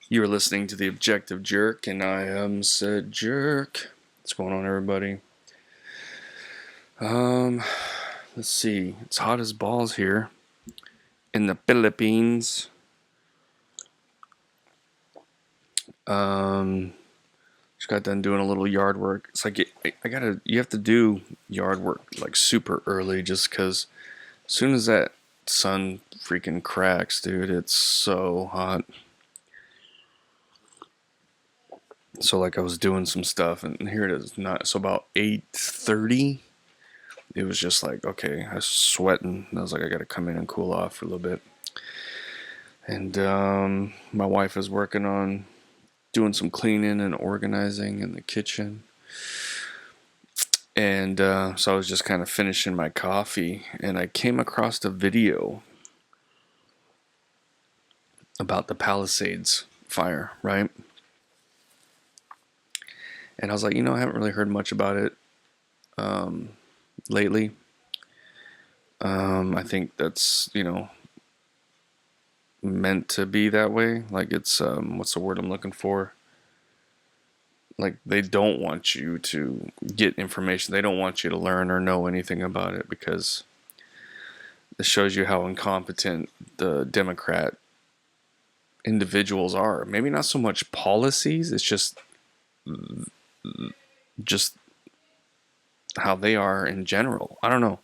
You are listening to The Objective Jerk, and I am said jerk. What's going on, everybody? Let's see. It's hot as balls here in the Philippines. Just got done doing a little yard work. It's like you have to do yard work like super early, just because as soon as that sun freaking cracks, dude, it's so hot. So like I was doing some stuff, and here it is. Not so about 8:30. It was just like, okay, I was sweating. And I was like, I gotta come in and cool off for a little bit. And my wife is working on doing some cleaning and organizing in the kitchen. And so I was just kind of finishing my coffee, and I came across a video about the Palisades Fire, right? And I was like, I haven't really heard much about it lately. I think that's, meant to be that way. Like it's, what's the word I'm looking for? Like they don't want you to get information. They don't want you to learn or know anything about it, because it shows you how incompetent the Democrat individuals are. Maybe not so much policies. It's just how they are in general. I don't know.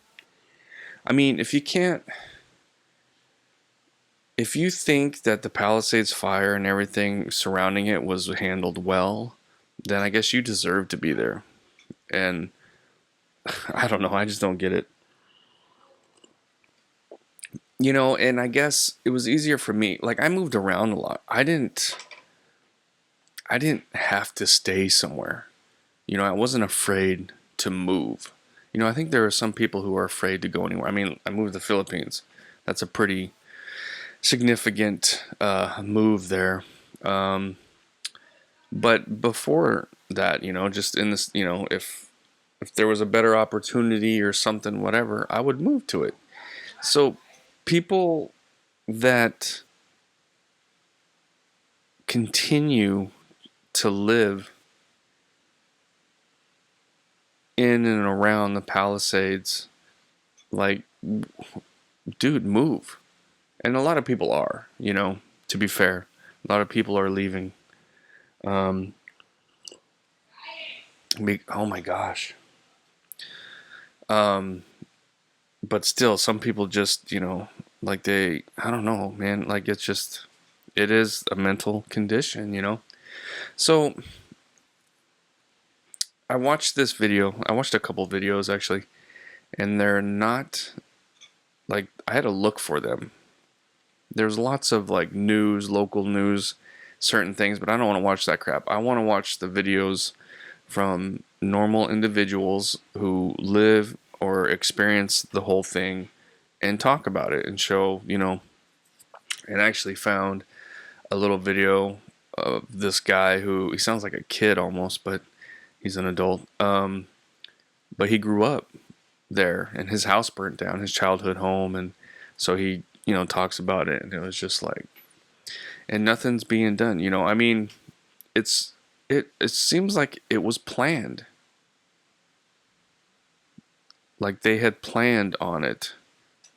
I mean, if you think that the Palisades Fire and everything surrounding it was handled well, then I guess you deserve to be there. And I don't know, I just don't get it. And I guess it was easier for me. Like I moved around a lot. I didn't have to stay somewhere. I wasn't afraid to move. I think there are some people who are afraid to go anywhere. I mean, I moved to the Philippines. That's a pretty significant move there. But before that, just in this, if there was a better opportunity or something, whatever, I would move to it. So people that continue to live in and around the Palisades, like, dude, move. And a lot of people are, to be fair. A lot of people are leaving. Oh my gosh. But still, some people just, like I don't know, man. Like it is a mental condition. So I watched this video. I watched a couple videos actually, and they're not like, I had to look for them. There's lots of like news, local news, certain things, but I don't want to watch that crap. I want to watch the videos from normal individuals who live or experience the whole thing and talk about it and show, and I actually found a little video of this guy who, he sounds like a kid almost, but he's an adult. But he grew up there and his house burnt down, his childhood home. And so he, talks about it, and it was just like, and nothing's being done. I mean, it seems like it was planned. Like they had planned on it.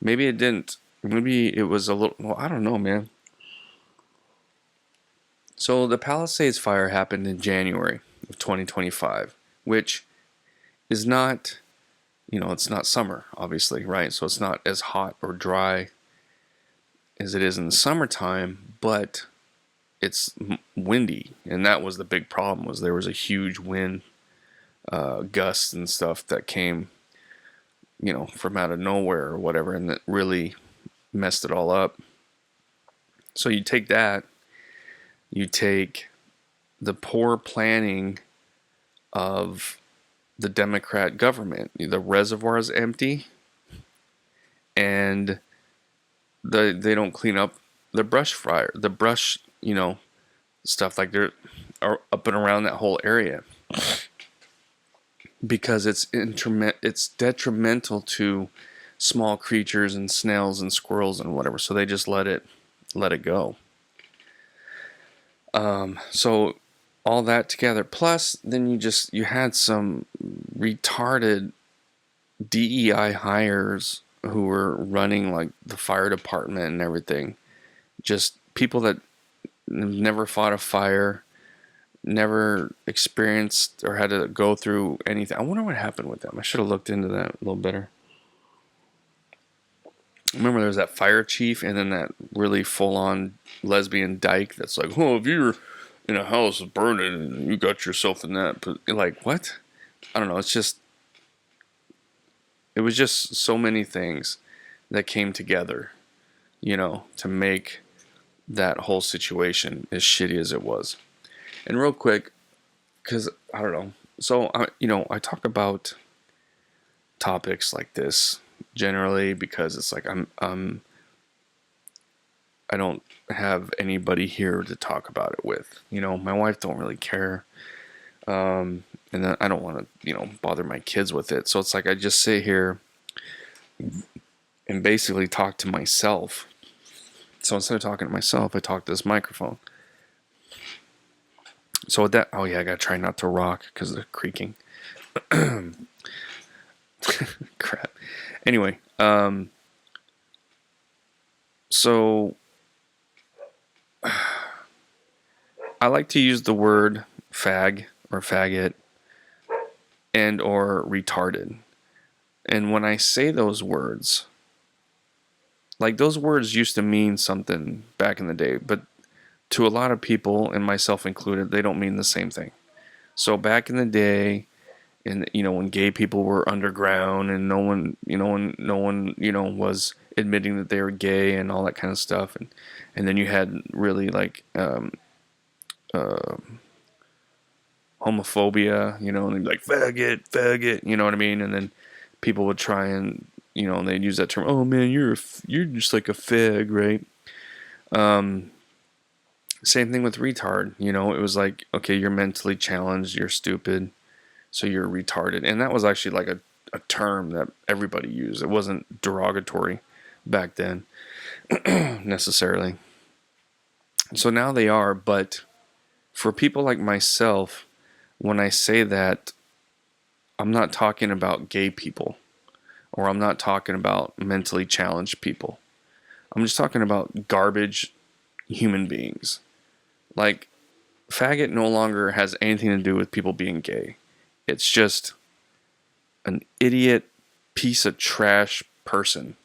Maybe it didn't. Maybe it was a little, well, I don't know, man. So the Palisades Fire happened in January of 2025, which is not, it's not summer, obviously, right? So it's not as hot or dry as it is in the summertime, but it's windy, and that was the big problem. Was there was a huge wind, gusts and stuff that came, from out of nowhere or whatever, and that really messed it all up. So you take that, you take the poor planning of the Democrat government. The reservoir is empty, and they don't clean up the brush fire, the brush, stuff, like they're up and around that whole area, because it's detrimental to small creatures and snails and squirrels and whatever. So they just let it go. So all that together, plus then you had some retarded DEI hires who were running like the fire department and everything. Just people that never fought a fire, never experienced or had to go through anything. I wonder what happened with them. I should have looked into that a little better. Remember, there was that fire chief, and then that really full-on lesbian dyke that's like, oh, if you're in a house burning and you got yourself in that, but like, what? I don't know. It was just so many things that came together, to make that whole situation as shitty as it was. And real quick, because I don't know. So, I talk about topics like this generally because it's like I don't have anybody here to talk about it with. My wife don't really care. And then I don't want to, bother my kids with it. So it's like I just sit here and basically talk to myself. So instead of talking to myself, I talk to this microphone. So with that, oh yeah, I gotta try not to rock because of the creaking. Crap. Anyway, so I like to use the word fag or faggot and or retarded. And when I say those words, like those words used to mean something back in the day, but to a lot of people, and myself included, they don't mean the same thing. So back in the day, and when gay people were underground and no one was admitting that they were gay and all that kind of stuff, and then you had really like homophobia, and they'd be like faggot, you know what I mean? And then people would try and and they'd use that term. Oh man, you're just like a fag, right? Same thing with retard. It was like, okay, you're mentally challenged, you're stupid, so you're retarded. And that was actually like a term that everybody used. It wasn't derogatory back then necessarily. So now they are, but for people like myself, when I say that, I'm not talking about gay people, or I'm not talking about mentally challenged people. I'm just talking about garbage human beings. Like, faggot no longer has anything to do with people being gay. It's just an idiot piece of trash person.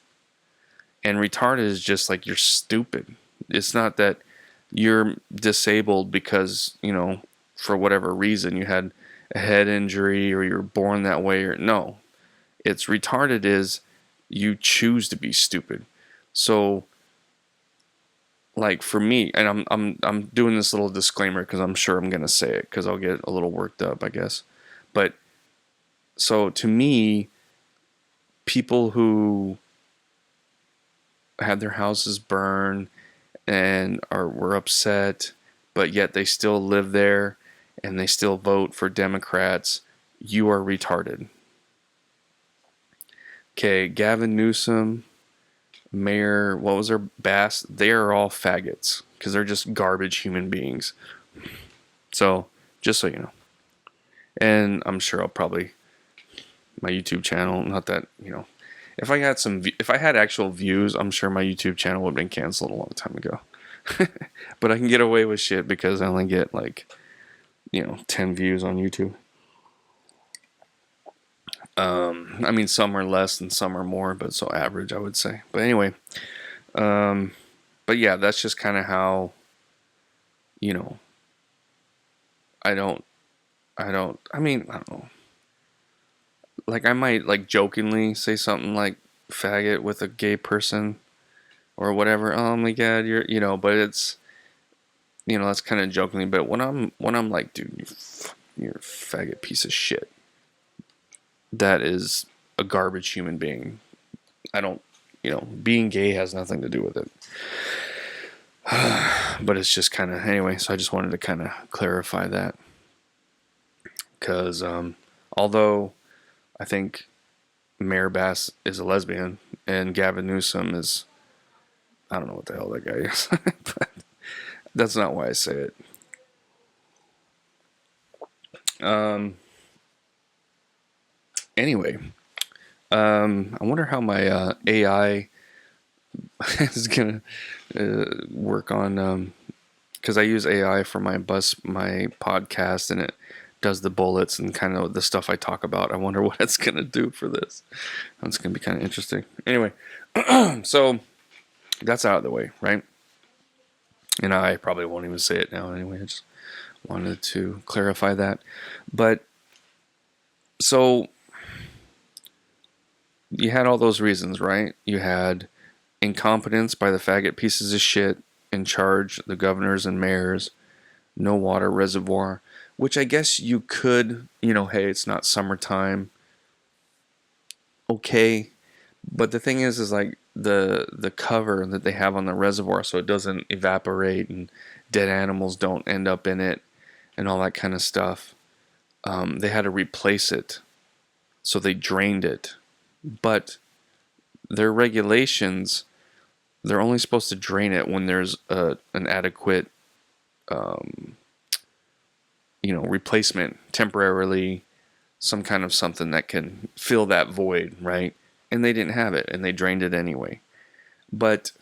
And retarded is just like, you're stupid. It's not that you're disabled because, for whatever reason you had a head injury or you're born that way, or no. It's retarded is you choose to be stupid. So like for me, and I'm doing this little disclaimer because I'm sure I'm gonna say it because I'll get a little worked up, I guess. But so to me, people who had their houses burned and were upset, but yet they still live there and they still vote for Democrats, you are retarded. Okay, Gavin Newsom, Mayor, what was her, Bass, they are all faggots because they're just garbage human beings. So, just so you know. And I'm sure I'll probably, my YouTube channel, not that, if I had actual views, I'm sure my YouTube channel would have been canceled a long time ago. But I can get away with shit because I only get 10 views on YouTube. I mean, some are less and some are more, but so average, I would say. But anyway, but yeah, that's just kind of how, I don't know. Like, I might, jokingly say something like faggot with a gay person or whatever. Oh my God, but it's, that's kind of jokingly. But when I'm like, dude, you're a faggot piece of shit. That is a garbage human being. I don't, being gay has nothing to do with it. But it's just kind of, anyway, so I just wanted to kind of clarify that. Because although I think Mayor Bass is a lesbian and Gavin Newsom is, I don't know what the hell that guy is. But that's not why I say it. Anyway, I wonder how my AI is gonna work on, because I use AI for my podcast, and it does the bullets and kind of the stuff I talk about. I wonder what it's gonna do for this. That's gonna be kind of interesting. Anyway, so that's out of the way, right? And I probably won't even say it now anyway. I just wanted to clarify that. But so you had all those reasons, right? You had incompetence by the faggot pieces of shit in charge, the governors and mayors, no water reservoir, which I guess you could, hey, it's not summertime. Okay. But the thing is like the cover that they have on the reservoir so it doesn't evaporate and dead animals don't end up in it and all that kind of stuff. They had to replace it. So they drained it. But their regulations, they're only supposed to drain it when there's an adequate, replacement temporarily, some kind of something that can fill that void, right? And they didn't have it, and they drained it anyway. But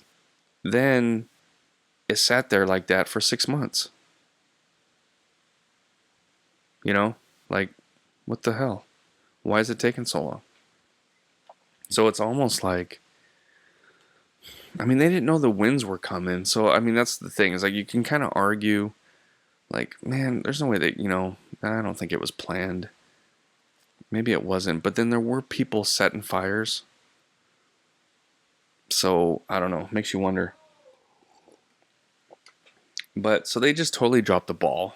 then it sat there like that for 6 months. Like, what the hell? Why is it taking so long? So it's almost like, they didn't know the winds were coming. So, that's the thing. Is like you can kind of argue, like, man, there's no way that, I don't think it was planned. Maybe it wasn't. But then there were people setting fires. So, I don't know. Makes you wonder. But, so they just totally dropped the ball.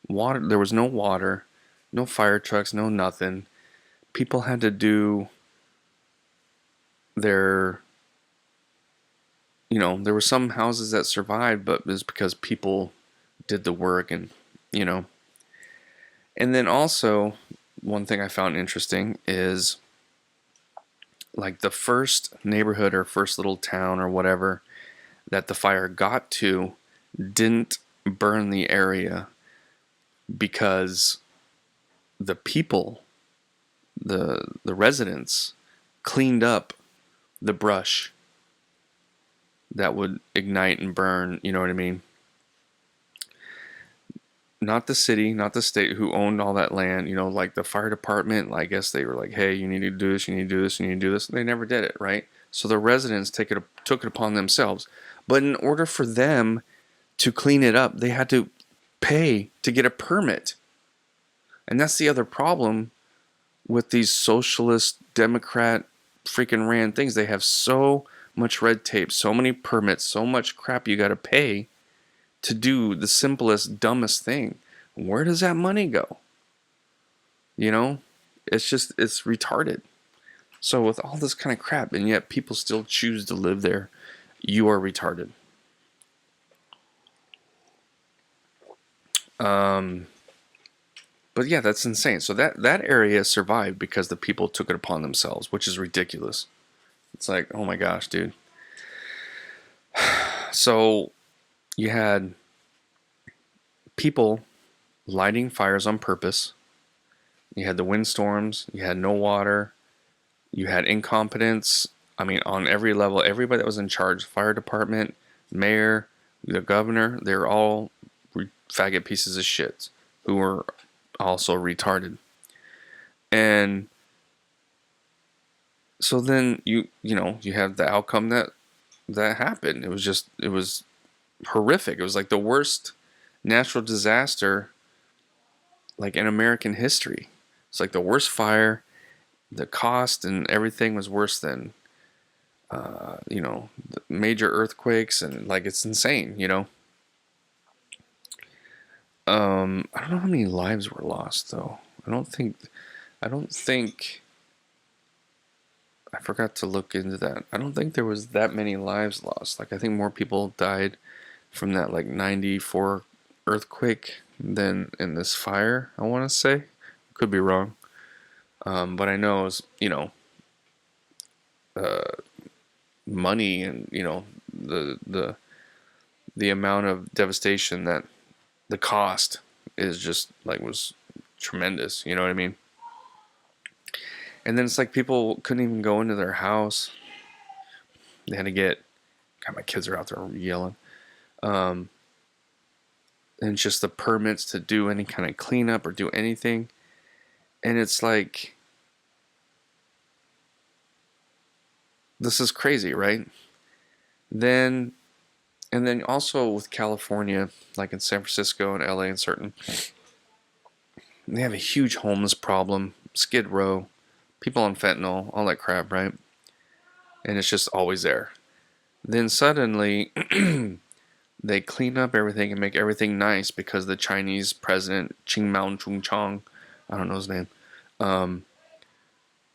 There was no water, no fire trucks, no nothing. People had to do their, there were some houses that survived, but it was because people did the work and. And then also, one thing I found interesting is like the first neighborhood or first little town or whatever that the fire got to didn't burn the area because the people, the residents, cleaned up the brush that would ignite and burn, you know what I mean? Not the city, not the state who owned all that land, like the fire department, I guess they were like, hey, you need to do this, you need to do this, you need to do this. They never did it, right? So the residents took it upon themselves. But in order for them to clean it up, they had to pay to get a permit. And that's the other problem with these socialist, Democrat, freaking ran things. They have so much red tape, so many permits, so much crap you got to pay to do the simplest, dumbest thing. Where does that money go? It's retarded. So with all this kind of crap, and yet people still choose to live there, you are retarded. But yeah, that's insane. So that area survived because the people took it upon themselves, which is ridiculous. It's like, oh my gosh, dude. So you had people lighting fires on purpose. You had the windstorms. You had no water. You had incompetence. On every level, everybody that was in charge, fire department, mayor, the governor, they're all faggot pieces of shit who were also retarded. And so then you have the outcome that happened. It was horrific. It was like the worst natural disaster like in American history. It's like the worst fire. The cost and everything was worse than the major earthquakes, and like it's insane. I don't know how many lives were lost though. I don't think I forgot to look into that. I don't think there was that many lives lost. Like I think more people died from that like 94 earthquake than in this fire, I want to say. Could be wrong. But I know it was, money and, the amount of devastation that the cost is just like was tremendous. You know what I mean? And then it's like people couldn't even go into their house. They had to get. God, my kids are out there yelling. And it's just the permits to do any kind of cleanup or do anything. And it's like, this is crazy, right? And then also with California, like in San Francisco and LA and certain, they have a huge homeless problem, Skid Row, people on fentanyl, all that crap, right? And it's just always there. Then suddenly, they clean up everything and make everything nice because the Chinese president, Ching Mao Chung Chong, I don't know his name,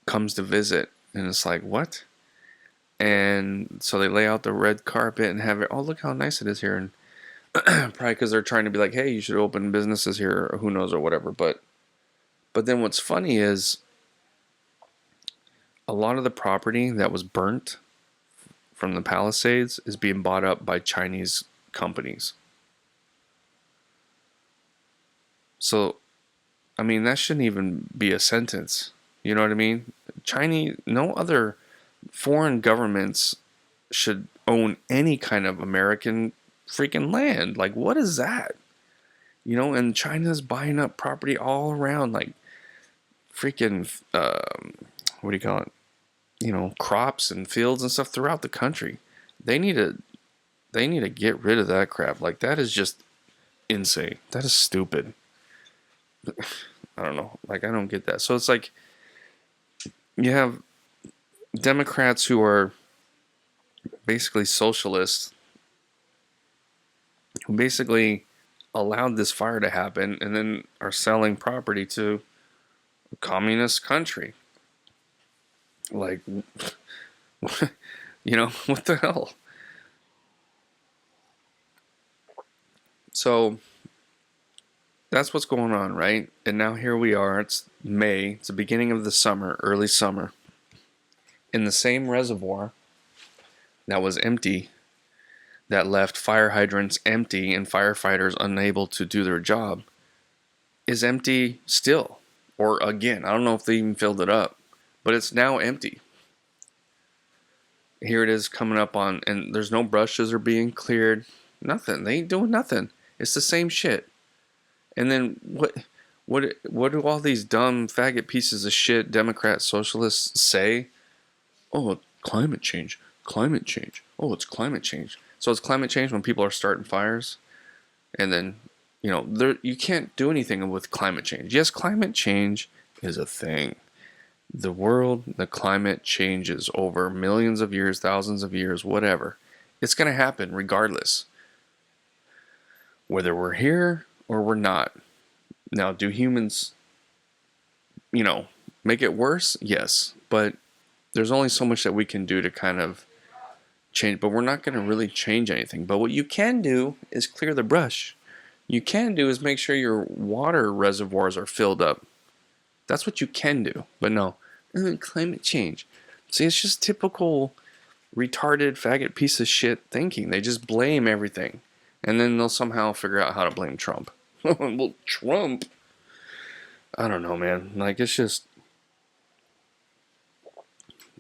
comes to visit. And it's like, what? And so they lay out the red carpet and have it, oh, look how nice it is here. And probably because they're trying to be like, hey, you should open businesses here, or who knows, or whatever. But then what's funny is a lot of the property that was burnt from the Palisades is being bought up by Chinese companies. So, I mean, that shouldn't even be a sentence. You know what I mean? No other foreign governments should own any kind of American freaking land. Like, what is that? You know, and China's buying up property all around, like freaking, what do you call it? You know, crops and fields and stuff throughout the country. They need to get rid of that crap. Like, that is just insane. That is stupid. I don't know. Like, I don't get that. So it's like you have Democrats who are basically socialists, who basically allowed this fire to happen and then are selling property to a communist country. Like, you know, what the hell? So that's what's going on, right? And now here we are. It's May. It's the beginning of the summer, early summer. In the same reservoir that was empty, that left fire hydrants empty and firefighters unable to do their job, is empty still. Or again, I don't know if they even filled it up, but it's now empty. Here it is coming up on, and there's no brushes are being cleared. Nothing. They ain't doing nothing. It's the same shit. And then what do all these dumb faggot pieces of shit Democrat socialists say? Oh, climate change. Climate change. Oh, it's climate change. So it's climate change when people are starting fires? And then, you know, you can't do anything with climate change. Yes, climate change is a thing. The world, the climate changes over millions of years, thousands of years, whatever. It's going to happen regardless. Whether we're here or we're not. Now, do humans, you know, make it worse? Yes. But there's only so much that we can do to kind of change. But we're not going to really change anything. But what you can do is clear the brush. You can do is make sure your water reservoirs are filled up. That's what you can do. But no, climate change. See, it's just typical retarded faggot piece of shit thinking. They just blame everything. And then they'll somehow figure out how to blame Trump. Well, Trump? I don't know, man. Like, it's just,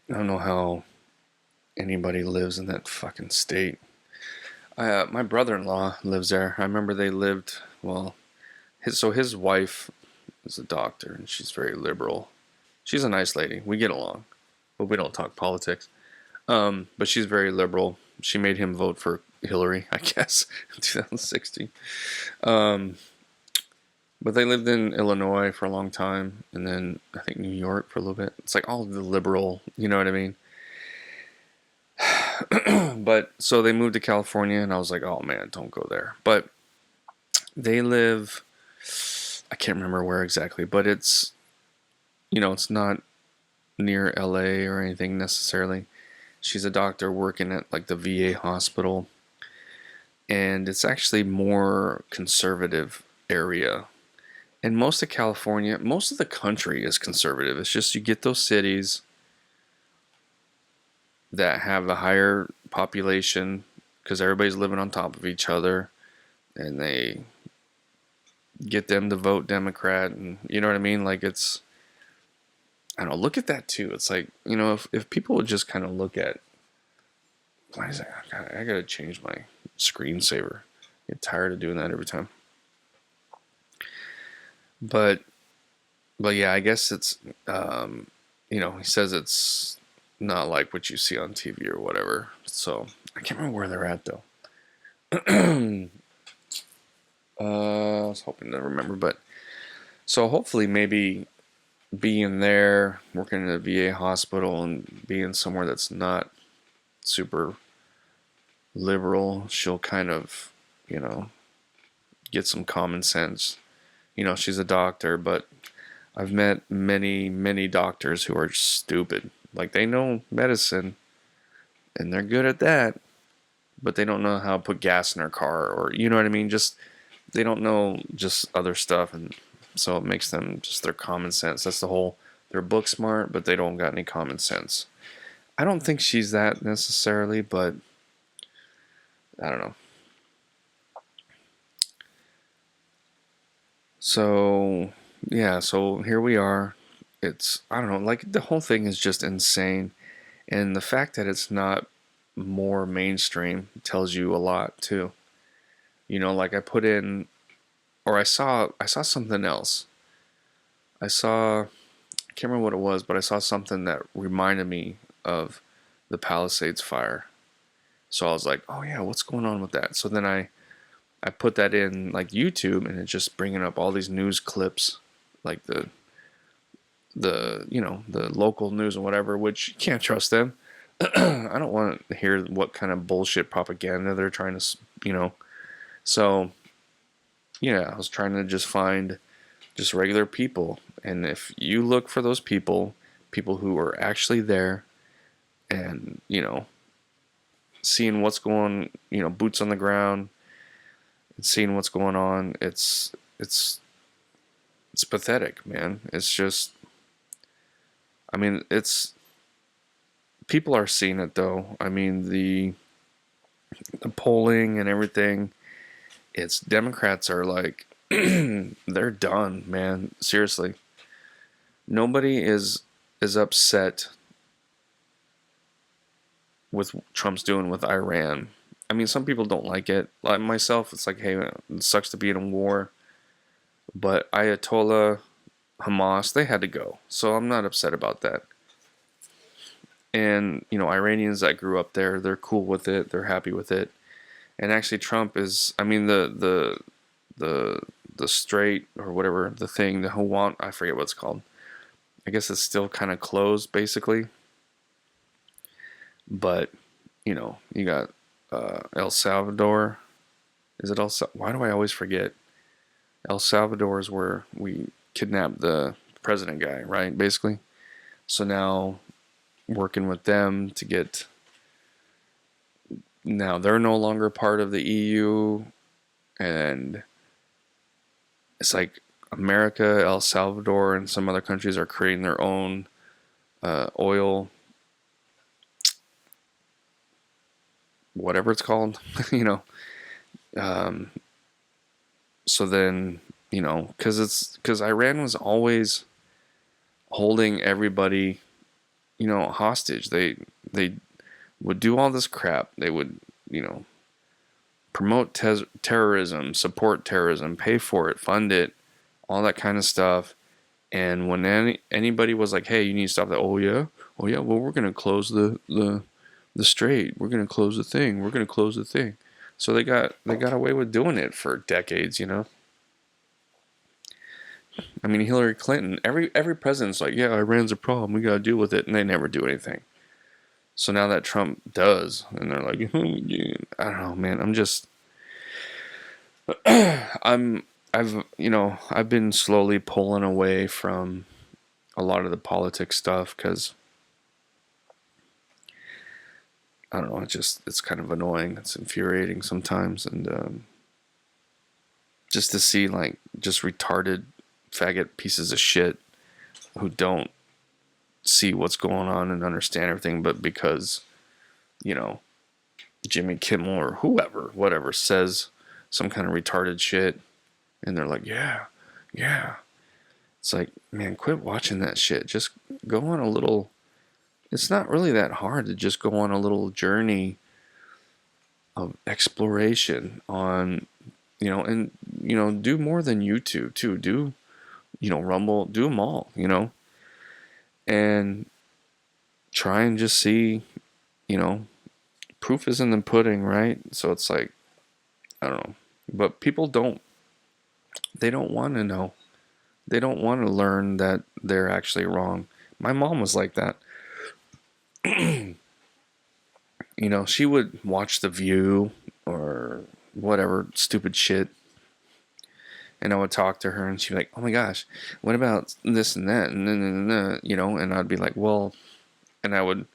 I don't know how anybody lives in that fucking state. My brother-in-law lives there. I remember they lived, well, his wife is a doctor, and she's very liberal. She's a nice lady. We get along, but we don't talk politics. But she's very liberal. She made him vote for Hillary, I guess, in 2016. But they lived in Illinois for a long time, and then I think New York for a little bit. It's like all the liberal, you know what I mean? But so they moved to California, and I was like, oh man, don't go there. But they live, I can't remember where exactly, but it's, you know, it's not near LA or anything necessarily. She's a doctor working at like the VA hospital, and it's actually more conservative area. And most of California, most of the country is conservative. It's just you get those cities that have a higher population because everybody's living on top of each other, and they get them to vote Democrat, and you know what I mean? Like it's, I don't know, look at that too. It's like, you know, if people would just kind of look at, why is that? I gotta change my screensaver. I get tired of doing that every time. But yeah, I guess it's, you know, he says it's not like what you see on TV or whatever. So I can't remember where they're at though. I was hoping to remember, but so hopefully maybe being there, working in a VA hospital, and being somewhere that's not super liberal, she'll kind of, you know, get some common sense. You know, she's a doctor, but I've met many doctors who are stupid. Like they know medicine and they're good at that, but they don't know how to put gas in their car, or you know what I mean? Just they don't know just other stuff, and so it makes them just their common sense. That's the whole, they're book smart, but they don't got any common sense. I don't think she's that necessarily, but I don't know. So, yeah, so here we are. It's, I don't know, like the whole thing is just insane. And the fact that it's not more mainstream tells you a lot too. You know, like I put in, or I saw something else. I can't remember what it was, but I saw something that reminded me of the Palisades Fire. So I was like, oh yeah, what's going on with that? So then I put that in like YouTube, and it's just bringing up all these news clips, like the you know, the local news and whatever, which you can't trust them. I don't want to hear what kind of bullshit propaganda they're trying to, you know. So yeah, I was trying to just find just regular people, and if you look for those people who are actually there, and you know, seeing what's going, you know, boots on the ground, and seeing what's going on, it's pathetic, man. It's just, I mean, it's, people are seeing it though. I mean, the polling and everything, it's, Democrats are like, they're done, man. Seriously. Nobody is upset with Trump's doing with Iran. I mean, some people don't like it. Like myself, it's like, hey, it sucks to be in a war. But Ayatollah, Hamas, they had to go. So I'm not upset about that. And, you know, Iranians that grew up there, they're cool with it. They're happy with it. And actually Trump is, I mean, the strait or whatever, the thing, the Hawan, I forget what it's called. I guess it's still kind of closed basically. But, you know, you got El Salvador. Is it why do I always forget? El Salvador is where we kidnapped the president guy, right? Basically. So now working with them to get, now they're no longer part of the EU, and it's like America, El Salvador, and some other countries are creating their own oil, whatever it's called, you know. So then, you know, because Iran was always holding everybody, you know, hostage. They would do all this crap. They would, you know, promote terrorism, support terrorism, pay for it, fund it, all that kind of stuff. And when anybody was like, "Hey, you need to stop that," oh yeah, well we're gonna close the strait. We're gonna close the thing. We're gonna close the thing. So they got away with doing it for decades, you know. I mean, Hillary Clinton, every president's like, yeah, Iran's a problem. We gotta deal with it, and they never do anything. So now that Trump does, and they're like, oh, yeah. I don't know, man. I'm just, I've been slowly pulling away from a lot of the politics stuff because I don't know. It's kind of annoying. It's infuriating sometimes, and just to see like just retarded faggot pieces of shit who don't see what's going on and understand everything, but because, you know, Jimmy Kimmel or whatever says some kind of retarded shit, And they're like, yeah, yeah. It's like, man, quit watching that shit. Just go on a little, it's not really that hard to just go on a little journey of exploration on, and, do more than YouTube too. Do, Rumble, do them all, and try and just see, proof is in the pudding, right? So it's like, I don't know. But people they don't want to know. They don't want to learn that they're actually wrong. My mom was like that. She would watch The View or whatever stupid shit. And I would talk to her and she'd be like, oh my gosh, what about this and that? And then, and I'd be like, well, and I would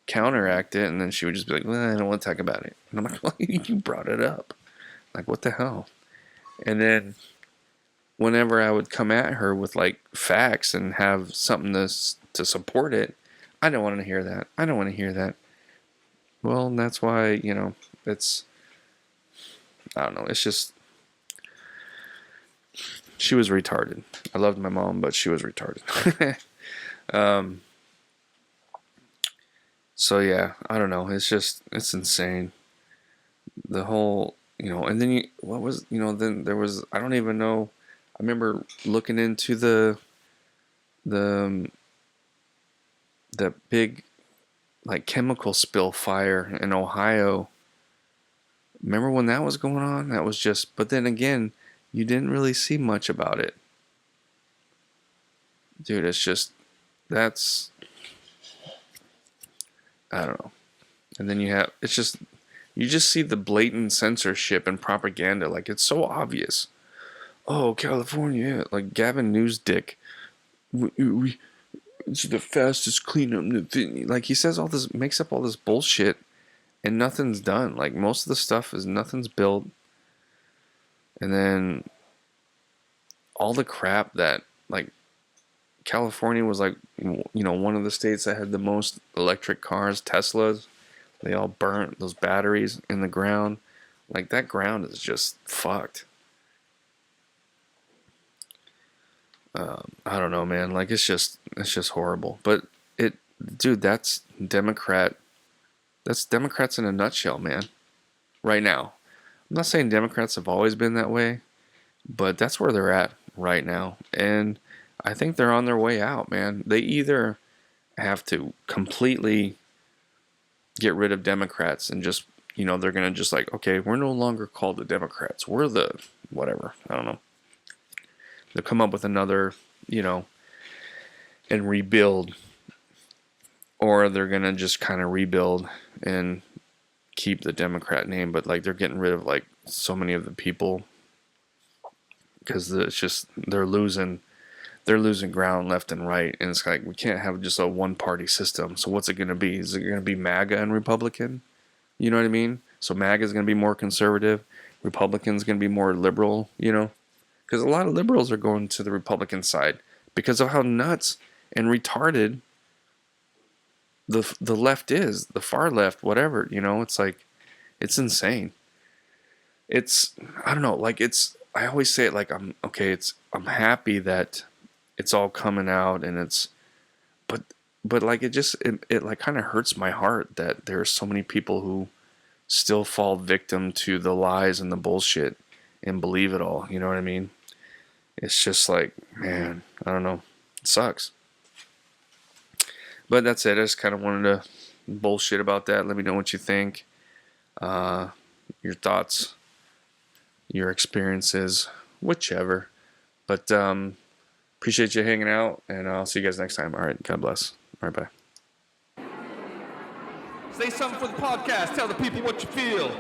counteract it. And then she would just be like, well, I don't want to talk about it. And I'm like, well, you brought it up. Like, what the hell? And then whenever I would come at her with like facts and have something to support it, I don't want to hear that. I don't want to hear that. Well, that's why, it's, I don't know. It's just, she was retarded. I loved my mom, but she was retarded. So yeah, I don't know. It's insane. The whole, and then then there was, I don't even know. I remember looking into the big, like, chemical spill fire in Ohio. Remember when that was going on? That was just, but then again, you didn't really see much about it. Dude, it's just, that's, I don't know. And then you just see the blatant censorship and propaganda. Like, it's so obvious. Oh, California, like Gavin Newsdick. It's the fastest cleanup. Like, he says all this, makes up all this bullshit, and nothing's done. Like, most of the stuff nothing's built. And then all the crap that, like, California was like, one of the states that had the most electric cars, Teslas. They all burnt those batteries in the ground. Like, that ground is just fucked. I don't know, man. Like, it's just horrible. But dude, that's Democrats in a nutshell, man. Right now. I'm not saying Democrats have always been that way, but that's where they're at right now. And I think they're on their way out, man. They either have to completely get rid of Democrats and just, they're going to just like, okay, we're no longer called the Democrats. We're the whatever. I don't know. They'll come up with another, and rebuild. Or they're going to just kind of rebuild and keep the Democrat name. But, like, they're getting rid of, like, so many of the people. Because it's just, they're losing ground left and right. And it's like, we can't have just a one-party system. So what's it going to be? Is it going to be MAGA and Republican? You know what I mean? So MAGA is going to be more conservative. Republican's going to be more liberal, Because a lot of liberals are going to the Republican side because of how nuts and retarded the left is, the far left, whatever, it's like, it's insane. I don't know, like, I always say it like, I'm happy that it's all coming out and but like, it like kind of hurts my heart that there are so many people who still fall victim to the lies and the bullshit and believe it all, you know what I mean? It's just like, man, I don't know. It sucks. But that's it. I just kind of wanted to bullshit about that. Let me know what you think. Your thoughts, your experiences, whichever. But appreciate you hanging out, and I'll see you guys next time. All right. God bless. All right. Bye. Say something for the podcast. Tell the people what you feel.